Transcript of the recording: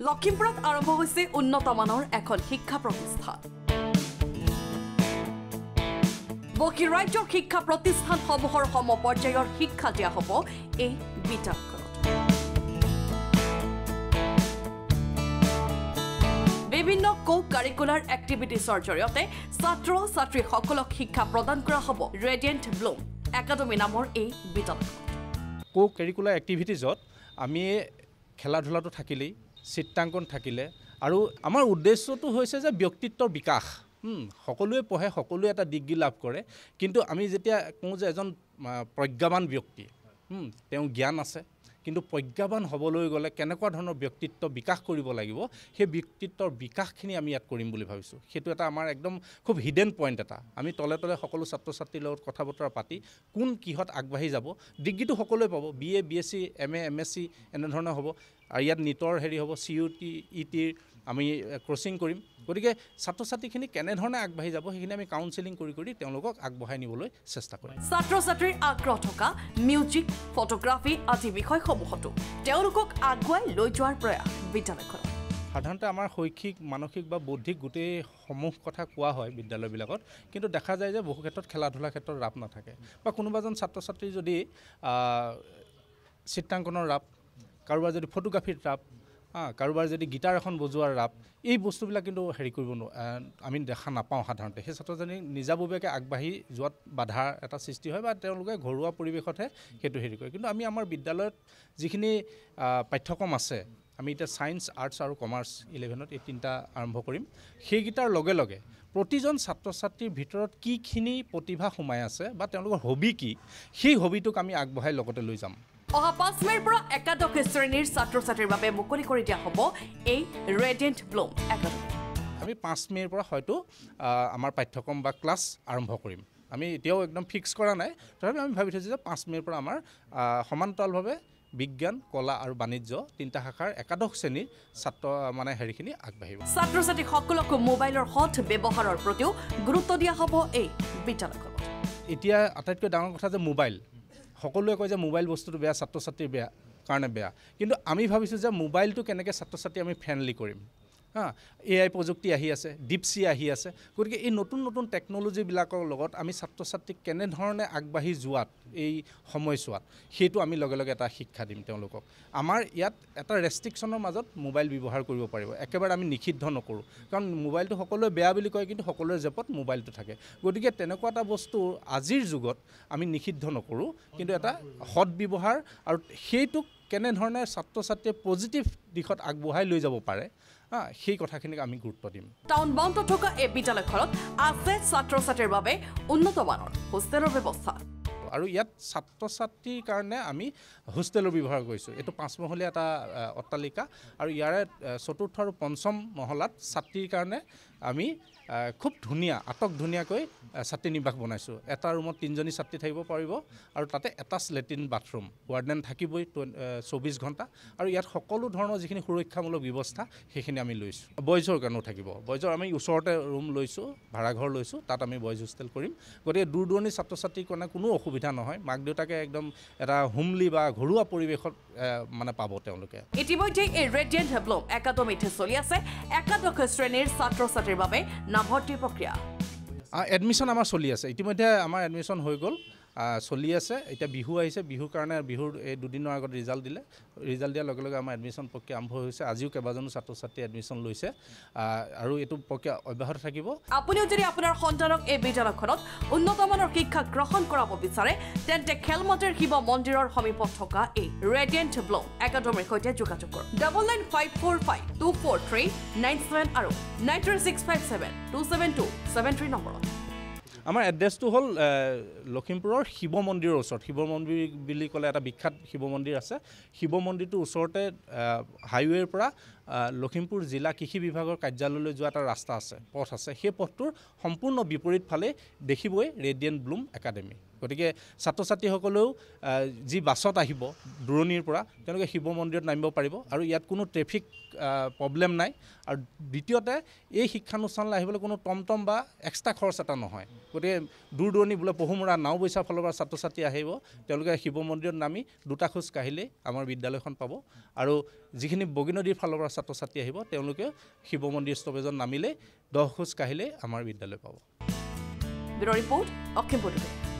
লখিমপুৰত আৰম্ভ হৈছে উন্নত মানৰ এখন শিক্ষা প্ৰতিষ্ঠান। বহিৰাজ্যৰ শিক্ষা প্ৰতিষ্ঠানসমূহৰ সমপৰ্যায়ৰ শিক্ষা দিয়া হ'ব এই বিদ্যালয়খনত। বিভিন্ন কো-কাৰিকুলাৰ এক্টিভিটিছৰ জৰিয়তে ছাত্ৰ-ছাত্ৰীসকলক শিক্ষা প্ৰদান কৰা হ'ব ৰেডিয়েণ্ট ব্লুম একাডেমী নামৰ এই বিদ্যালয়খনত। কো-কাৰিকুলাৰ এক্টিভিটিজত আমি খেলা ধূলাটো থাকিলেই, চিত্ৰাংকন থাকিলে, আৰু আমাৰ উদ্দেশ্যটো হৈছে যে ব্যক্তিত্বৰ বিকাশ। সকলোৱে পঢ়ে, সকলোৱে এটা ডিগ্ৰী লাভ কৰে, কিন্তু আমি যেতিয়া কওঁ যে এজন প্ৰজ্ঞাৱান ব্যক্তি, তেওঁ জ্ঞান আছে, কিন্তু প্ৰজ্ঞাৱান হ'বলৈ গ'লে কেনেকুৱা ধৰণৰ ব্যক্তিত্ব বিকাশ কৰিব লাগিব, সেই ব্যক্তিত্বৰ বিকাশখিনি আমি ইয়াত কৰিম বুলি ভাবিছোঁ। সেইটো এটা আমাৰ একদম খুব হিডেন পইণ্ট এটা। আমি তলে তলে সকলো ছাত্ৰ ছাত্ৰীৰ লগত কথা বতৰা পাতি কোন কিহত আগবাঢ়ি যাব, ডিগ্ৰীটো সকলোৱে পাব, BA BSc MA MSc এনেধৰণৰ হ'ব, আৰু ইয়াত নিটৰ হেৰি হ'ব, CUT ETৰ আমি ক্ৰচিং কৰিম। গতিকে ছাত্ৰ ছাত্ৰীখিনি কেনেধৰণে আগবাঢ়ি যাব সেইখিনি আমি কাউন্সেলিং কৰি কৰি তেওঁলোকক আগবঢ়াই নিবলৈ চেষ্টা কৰিম। ছাত্ৰ ছাত্ৰীৰ আগ্ৰহ থকা মিউজিক, ফটোগ্ৰাফী আদি বিষয়সমূহতো তেওঁলোকক আগুৱাই লৈ যোৱাৰ প্ৰয়াস বিদ্যালয়খনত। সাধাৰণতে আমাৰ শৈক্ষিক, মানসিক বা বৌদ্ধিক গোটেই সমূহ কথা কোৱা হয় বিদ্যালয়বিলাকত, কিন্তু দেখা যায় যে বহু ক্ষেত্ৰত খেলা ধূলাৰ ক্ষেত্ৰত ৰাপ নাথাকে, বা কোনোবা এজন ছাত্ৰ ছাত্ৰীৰ যদি চিত্ৰাংকনৰ ৰাপ, কাৰোবাৰ যদি ফটোগ্ৰাফীৰ ৰাপ, কাৰোবাৰ যদি গীটাৰ এখন বজোৱাৰ ৰাপ, এই বস্তুবিলাক কিন্তু হেৰি কৰিব আমি দেখা নাপাওঁ সাধাৰণতে। সেই ছাত্ৰজনী নিজাববীয়াকৈ আগবাঢ়ি যোৱাত বাধাৰ এটা সৃষ্টি হয়, বা তেওঁলোকে ঘৰুৱা পৰিৱেশতহে সেইটো হেৰি কৰে। কিন্তু আমি আমাৰ বিদ্যালয়ত যিখিনি পাঠ্যক্ৰম আছে, আমি এতিয়া ছায়েন্স, আৰ্টছ আৰু কমাৰ্চ 11ত এই তিনিটা আৰম্ভ কৰিম। সেইকেইটাৰ লগে লগে প্ৰতিজন ছাত্ৰ ছাত্ৰীৰ ভিতৰত কিখিনি প্ৰতিভা সোমাই আছে বা তেওঁলোকৰ হবি কি, সেই হবিটোক আমি আগবঢ়াই লগতে লৈ যাম। অহা 5 মে'ৰ পৰা একাদশ শ্ৰেণীৰ ছাত্ৰ ছাত্ৰীৰ বাবে মুকলি কৰি দিয়া হ'ব এই ৰেডিয়েণ্ট ব্লুম একাডেমী। আমি 5 মে'ৰ পৰা হয়তো আমাৰ পাঠ্যক্ৰম বা ক্লাছ আৰম্ভ কৰিম। আমি এতিয়াও একদম ফিক্স কৰা নাই, তথাপি আমি ভাবি থৈছোঁ যে 5 মে'ৰ পৰা আমাৰ সমান্তৰালভাৱে বিজ্ঞান, কলা আৰু বাণিজ্য তিনিটা শাখাৰ একাদশ শ্ৰেণীৰ ছাত্ৰ হেৰিখিনি আগবাঢ়িব। ছাত্ৰ ছাত্ৰীসকলক মোবাইলৰ সৎ ব্যৱহাৰৰ প্ৰতিও গুৰুত্ব দিয়া হ'ব এই বিদ্যালয়খনত। এতিয়া আটাইতকৈ ডাঙৰ কথা যে মোবাইল, সকলোৱে কয় যে মোবাইল বস্তুটো বেয়া, ছাত্ৰ ছাত্ৰীৰ বেয়া কাৰণে বেয়া, কিন্তু আমি ভাবিছোঁ যে মোবাইলটো কেনেকৈ ছাত্ৰ ছাত্ৰী আমি ফ্ৰেণ্ডলি কৰিম। AI প্ৰযুক্তি আহি আছে, ডিপচি আহি আছে, গতিকে এই নতুন নতুন টেকন'লজিবিলাকৰ লগত আমি ছাত্ৰ ছাত্ৰীক কেনেধৰণে আগবাঢ়ি যোৱাত এই সময়ছোৱাত, সেইটো আমি লগে লগে এটা শিক্ষা দিম তেওঁলোকক। আমাৰ ইয়াত এটা ৰেষ্ট্ৰিকশ্যনৰ মাজত মোবাইল ব্যৱহাৰ কৰিব পাৰিব, একেবাৰে আমি নিষিদ্ধ নকৰোঁ, কাৰণ মোবাইলটো সকলোৱে বেয়া বুলি কয়, কিন্তু সকলোৰে জেপত মোবাইলটো থাকে। গতিকে তেনেকুৱা এটা বস্তু আজিৰ যুগত আমি নিষিদ্ধ নকৰোঁ, কিন্তু এটা সৎ ব্যৱহাৰ, আৰু সেইটোক কেনেধৰণে ছাত্ৰ ছাত্ৰীয়ে পজিটিভ দিশত আগবঢ়াই লৈ যাব পাৰে, সেই কথাখিনিক আমি গুৰুত্ব দিম। টাউন বাউণ্ডত থকা এই বিদ্যালয়খনত আছে ছাত্ৰ ছাত্ৰীৰ বাবে উন্নত মানৰ হোষ্টেলৰ ব্যৱস্থা। আৰু ইয়াত ছাত্ৰ ছাত্ৰীৰ কাৰণে আমি হোষ্টেলৰ ব্যৱহাৰ কৰিছোঁ। এইটো 5 মহলীয়া এটা অট্টালিকা, আৰু ইয়াৰে 4ৰ্থ আৰু 5ম মহলাত ছাত্ৰীৰ কাৰণে আমি খুব ধুনীয়া, ধুনীয়াকৈ ছাত্ৰী নিবাস বনাইছোঁ। এটা ৰুমত 3জনী ছাত্ৰী থাকিব পাৰিব, আৰু তাতে এটাচ লেট্ৰিন বাথৰুম, ৱাৰ্ডেন থাকিবই 24 ঘণ্টা, আৰু ইয়াত সকলো ধৰণৰ যিখিনি সুৰক্ষামূলক ব্যৱস্থা সেইখিনি আমি লৈছোঁ। বইজৰ কাৰণেও থাকিব, বইজৰ আমি ওচৰতে ৰুম লৈছোঁ, ভাড়াঘৰ লৈছোঁ, তাত আমি বইজ হোষ্টেল কৰিম। গতিকে দূৰ দূৰণিৰ ছাত্ৰ ছাত্ৰীৰ কাৰণে কোনো অসুবিধা নহয়, মাক দেউতাকে একদম এটা হোমলি বা ঘৰুৱা পৰিৱেশত পাব তেওঁলোকে। ইতিমধ্যে এই ৰেডিয়েণ্ট ব্লুম একাডেমীত চলি আছে একাদশ শ্ৰেণীৰ ছাত্ৰ ছাত্ৰীৰ বাবে নামভৰ্তিৰ প্ৰক্ৰিয়া। এডমিশ্যন আমাৰ চলি আছে, ইতিমধ্যে আমাৰ এডমিশ্যন হৈ গ'ল, চলি আছে। এতিয়া বিহু আহিছে, বিহুৰ কাৰণে বিহুৰ এই 2 দিনৰ আগত ৰিজাল্ট দিলে, ৰিজাল্ট দিয়াৰ লগে লগে আমাৰ এডমিশ্যন প্ৰক্ৰিয়া আৰম্ভ হৈছে। আজিও কেইবাজনো ছাত্ৰ ছাত্ৰী এডমিশ্যন লৈছে, আৰু এইটো প্ৰক্ৰিয়া অব্যাহত থাকিব। আপুনিও যদি আপোনাৰ সন্তানক এই বিদ্যালয়খনত উন্নত মানৰ শিক্ষা গ্ৰহণ কৰাব বিচাৰে, তেন্তে খেলমন্দিৰ শিৱ মন্দিৰৰ সমীপত থকা এই ৰেডিয়েণ্ট ব্লুম একাডেমীৰ সৈতে যোগাযোগ কৰক। 9954524397 আৰু 936572727 নম্বৰত। আমাৰ এড্ৰেছটো হ'ল লখিমপুৰৰ শিৱ মন্দিৰৰ ওচৰত। শিৱ মন্দিৰ বুলি ক'লে এটা বিখ্যাত শিৱ মন্দিৰ আছে। শিৱ মন্দিৰটোৰ ওচৰতে হাইৱেৰ পৰা লখিমপুৰ জিলা কৃষি বিভাগৰ কাৰ্যালয়লৈ যোৱা এটা ৰাস্তা আছে, পথ আছে। সেই পথটোৰ সম্পূৰ্ণ বিপৰীত ফালে দেখিবই ৰেডিয়েণ্ট ব্লুম একাডেমী। গতিকে ছাত্ৰ ছাত্ৰীসকলেও যি বাছত আহিব দূৰণিৰ পৰা তেওঁলোকে শিৱ মন্দিৰত নামিব পাৰিব আৰু ইয়াত কোনো ট্ৰেফিক প্ৰব্লেম নাই আৰু দ্বিতীয়তে এই শিক্ষানুষ্ঠানলৈ আহিবলৈ কোনো টমটম বা এক্সট্ৰা খৰচ এটা নহয় গতিকে দূৰ দূৰণি বোলে পহুমৰা নাওবৈচাৰ ফালৰ পৰা ছাত্ৰ ছাত্ৰী আহিব তেওঁলোকে শিৱ মন্দিৰত নামি দুটা খোজ কাঢ়িলেই আমাৰ বিদ্যালয়খন পাব আৰু যিখিনি বগীনদীৰ ফালৰ পৰা ছাত্ৰ ছাত্ৰী আহিব তেওঁলোকে শিৱ মন্দিৰ ষ্টপেজত নামিলে 10 খোজ কাঢ়িলেই আমাৰ বিদ্যালয় পাব। Bureau' report Akhil Bordoloi.